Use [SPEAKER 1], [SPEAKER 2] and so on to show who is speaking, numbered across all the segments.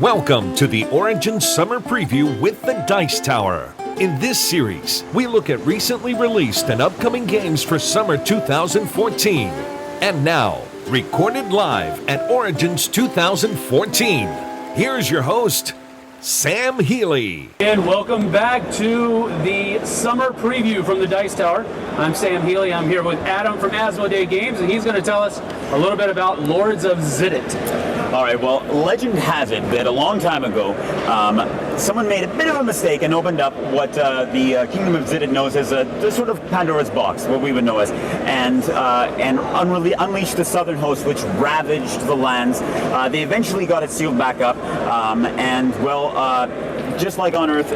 [SPEAKER 1] Welcome to the Origin Summer Preview with the Dice Tower. In this series, we look at recently released and upcoming games for summer 2014. And now, recorded live at Origins 2014, here's your host, Sam Healy.
[SPEAKER 2] And welcome back to the summer preview from the Dice Tower. I'm Sam Healy. I'm here with Adam from Asmodee Games, and he's going to tell us a little bit about Lords of Xidit.
[SPEAKER 3] All right, well, legend has it that a long time ago, someone made a bit of a mistake and opened up what the Kingdom of Xidit knows as the sort of Pandora's box, what we would know as, and unleashed the southern host, which ravaged the lands. They eventually got it sealed back up, just like on Earth,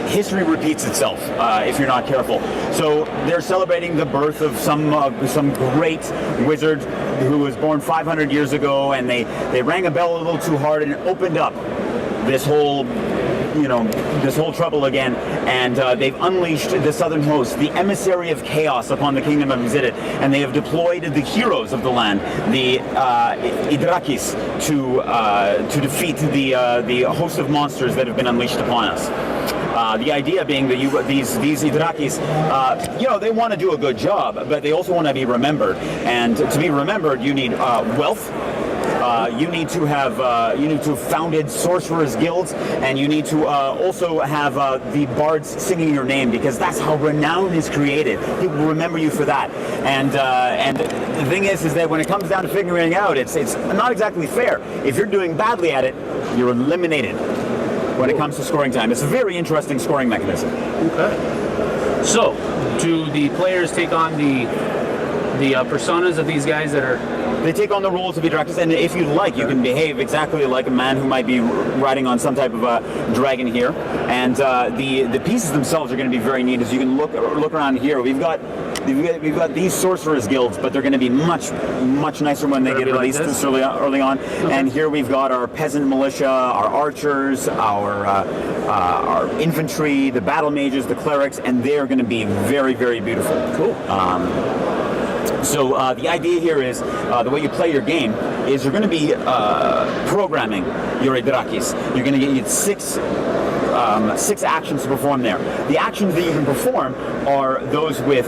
[SPEAKER 3] history repeats itself if you're not careful. So they're celebrating the birth of some great wizard who was born 500 years ago, and they rang a bell a little too hard and opened up this whole trouble again, and they've unleashed the southern host, the emissary of chaos, upon the Kingdom of Xidit, and they have deployed the heroes of the land, the Idrakis, to defeat the host of monsters that have been unleashed upon us. The idea being that these Idrakis, they want to do a good job, but they also want to be remembered, and to be remembered, you need wealth. You need to have founded sorcerers guilds, and you need to also have the bards singing your name, because that's how renown is created. People remember you for that. And the thing is that when it comes down to figuring out, it's not exactly fair. If you're doing badly at it, you're eliminated when it comes to scoring time. It's a very interesting scoring mechanism.
[SPEAKER 2] Okay. So, do the players take on the personas of these guys that are...
[SPEAKER 3] They take on the roles of Idrakis, and if you like, you can behave exactly like a man who might be riding on some type of a dragon here. And the pieces themselves are going to be very neat. As you can look around here, we've got these sorcerers guilds, but they're going to be much nicer when they get released this early on. Okay. And here we've got our peasant militia, our archers, our infantry, the battle mages, the clerics, and they're going to be very, very beautiful.
[SPEAKER 2] Cool.
[SPEAKER 3] So the idea here is the way you play your game is you're going to be programming your Idrakis. You're going to get six actions to perform there. The actions that you can perform are those with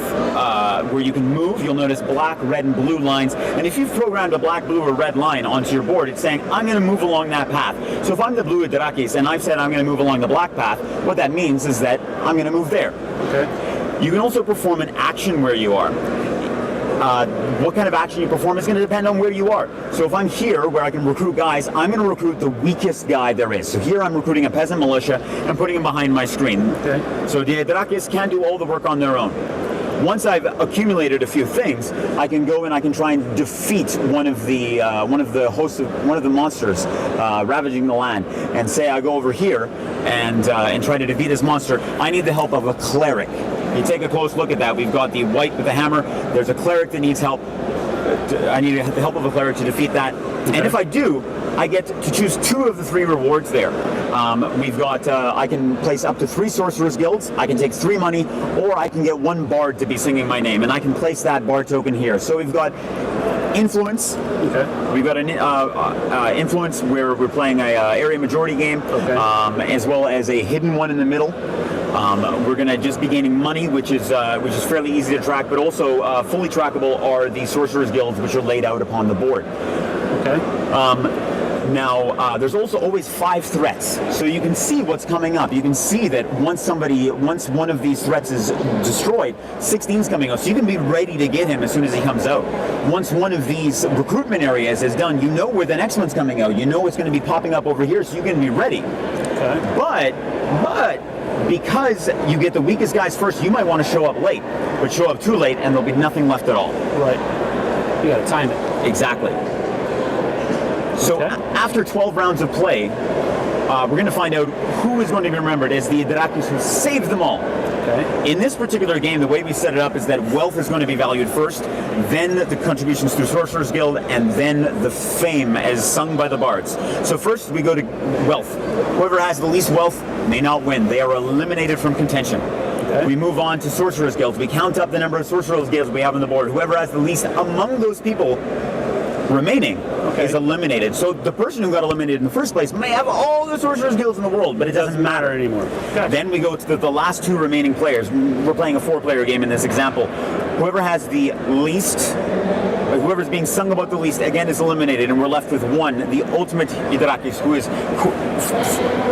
[SPEAKER 3] where you can move. You'll notice black, red, and blue lines. And if you've programmed a black, blue, or red line onto your board, it's saying, I'm going to move along that path. So if I'm the blue Idrakis and I've said I'm going to move along the black path, what that means is that I'm going to move there.
[SPEAKER 2] Okay.
[SPEAKER 3] You can also perform an action where you are. What kind of action you perform is going to depend on where you are. So if I'm here where I can recruit guys, I'm going to recruit the weakest guy there is. So here I'm recruiting a peasant militia and putting him behind my screen.
[SPEAKER 2] Okay.
[SPEAKER 3] So the Idrakis can do all the work on their own. Once I've accumulated a few things, I can go and I can try and defeat one of the monsters ravaging the land. And say I go over here and try to defeat this monster. I need the help of a cleric. You take a close look at that. We've got the white with the hammer. There's a cleric that needs help. I need the help of a cleric to defeat that. Okay. And if I do, I get to choose 2 of the 3 rewards there. We've got, I can place up to 3 sorcerers guilds, I can take 3 money, or I can get 1 bard to be singing my name, and I can place that bard token here. So we've got influence.
[SPEAKER 2] Okay.
[SPEAKER 3] We've got an influence where we're playing a area majority game, okay. As well as a hidden one in the middle. We're going to just be gaining money, which is fairly easy to track, but also fully trackable are the sorcerers guilds, which are laid out upon the board.
[SPEAKER 2] Okay.
[SPEAKER 3] Now, there's also always 5 threats, so you can see what's coming up. You can see that once one of these threats is destroyed, 16's coming up, so you can be ready to get him as soon as he comes out. Once one of these recruitment areas is done, you know where the next one's coming out. You know it's going to be popping up over here, so you can be ready.
[SPEAKER 2] Okay.
[SPEAKER 3] But because you get the weakest guys first, you might want to show up late, but show up too late, and there'll be nothing left at all.
[SPEAKER 2] Right. You got to time it.
[SPEAKER 3] Exactly. So after 12 rounds of play, we're going to find out who is going to be remembered as the Idrakis who saved them all. Okay. In this particular game, the way we set it up is that wealth is going to be valued first, then the contributions through Sorcerer's Guild, and then the fame as sung by the bards. So first we go to wealth. Whoever has the least wealth may not win. They are eliminated from contention. Okay. We move on to Sorcerer's Guilds. We count up the number of Sorcerer's Guilds we have on the board. Whoever has the least among those people remaining is eliminated. So the person who got eliminated in the first place may have all the sorcerer's guilds in the world, but it doesn't matter
[SPEAKER 2] anymore. Gotcha.
[SPEAKER 3] Then we go to the last 2 remaining players. We're playing a 4-player game in this example. Whoever has the least, whoever's being sung about the least, again, is eliminated, and we're left with 1, the ultimate Hydrakis, who is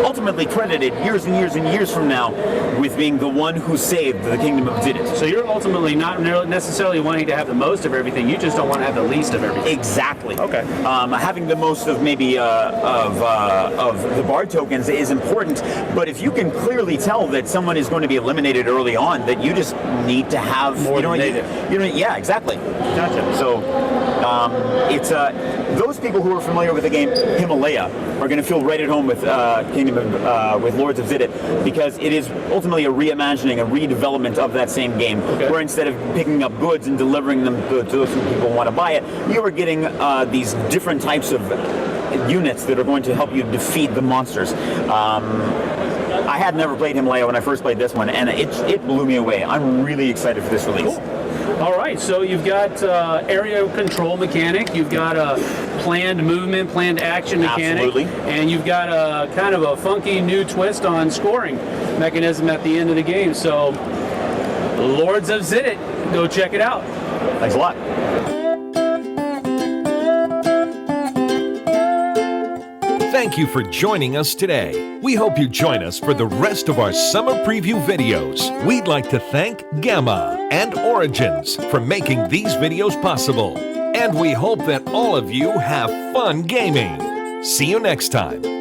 [SPEAKER 3] ultimately credited years and years and years from now with being the one who saved the kingdom of Xidit.
[SPEAKER 2] So you're ultimately not necessarily wanting to have the most of everything, you just don't want to have the least of everything.
[SPEAKER 3] Exactly.
[SPEAKER 2] Okay.
[SPEAKER 3] Having the most of maybe of the bard tokens is important, but if you can clearly tell that someone is going to be eliminated early on, that you just need to have
[SPEAKER 2] more than they do.
[SPEAKER 3] Yeah, exactly.
[SPEAKER 2] Gotcha.
[SPEAKER 3] So it's those people who are familiar with the game Himalaya are going to feel right at home with with Lords of Xidit, because it is ultimately a reimagining, a redevelopment of that same game, where instead of picking up goods and delivering them to those people who want to buy it, you are getting these different types of units that are going to help you defeat the monsters. I had never played Himalaya when I first played this one, and it blew me away. I'm really excited for this release.
[SPEAKER 2] Cool. All right, so you've got area control mechanic, you've got a planned movement, planned action mechanic,
[SPEAKER 3] Absolutely.
[SPEAKER 2] and you've got a kind of a funky new twist on scoring mechanism at the end of the game. So, Lords of Xidit, go check it out.
[SPEAKER 3] Thanks a lot.
[SPEAKER 1] Thank you for joining us today. We hope you join us for the rest of our summer preview videos. We'd like to thank Gamma and Origins for making these videos possible. And we hope that all of you have fun gaming. See you next time.